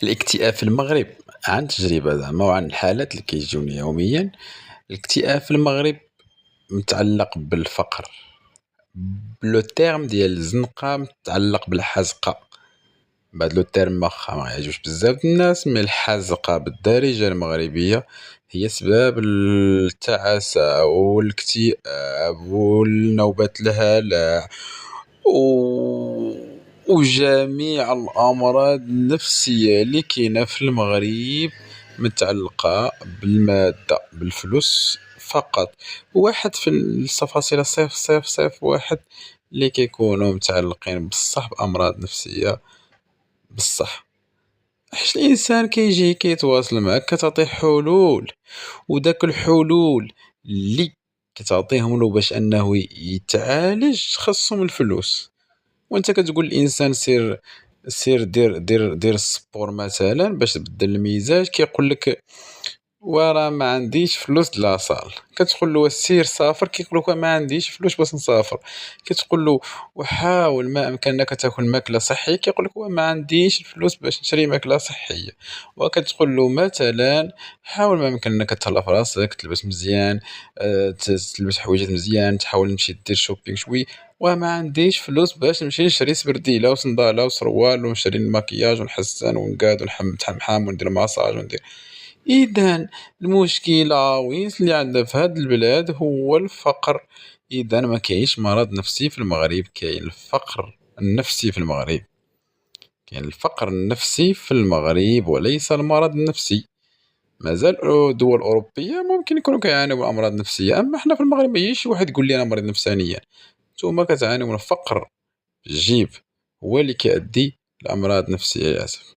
الاكتئاب في المغرب، عن تجربة زعما وعن الحالات اللي كيجوني يوميا. الاكتئاب في المغرب متعلق بالفقر، لو تيرم ديال الزنقة متعلق بالحزقة. بعد لو تيرم واخا ما يعجبش بزاف الناس، مي الحزقة بالدارجة المغربية هي سبب التعاسة والاكتئاب والنوبات الهلع وجميع الأمراض النفسية اللي كاينة في المغرب متعلقة بالمادة، بالفلوس فقط. واحد في التفاصيل صيف صيف صيف واحد اللي كيكونوا متعلقين بصح بأمراض نفسية بصح. حيت الانسان كيجي كيتواصل معك كتعطيه حلول، وداك الحلول اللي كتعطيهم له باش انه يتعالج خصهم الفلوس. وانت كتقول الانسان سير دير السبور مثلا باش تبدل المزاج، كيقول لك وراه ما عنديش فلوس لاصال. كتقول له سير سافر، كيقول لك ما عنديش فلوس باش نسافر. كتقول له وحاول ما امكنك تاكل ماكله صحيه، كيقول لك ما عنديش الفلوس باش نشري ماكله صحيه. وكتقول له مثلا حاول ما امكنك تهلا في راسك، تلبس مزيان، تلبس حوايج مزيان، تحاول تمشي دير شوبينغ شوي. وما عنديش فلوس باش نمشي نشري سبرديله وصنداله وسروال ونشري المكياج ونحسن ونقاد ونحمحم وندير ماساج وندير. إذن المشكلة وين اللي عندنا في هاد البلاد هو الفقر. إذا ما كاينش مرض نفسي في المغرب، كاين الفقر النفسي في المغرب. كاين الفقر النفسي في المغرب وليس المرض النفسي. مازال دول أوروبية ممكن يكونوا كيعانيو من أمراض نفسية، أما حنا في المغرب ما يجيش واحد يقول لي أنا مريض نفسانيا. نتوما كتعانيو من الفقر في الجيب، هو اللي كيؤدي لأمراض نفسية. ياسف.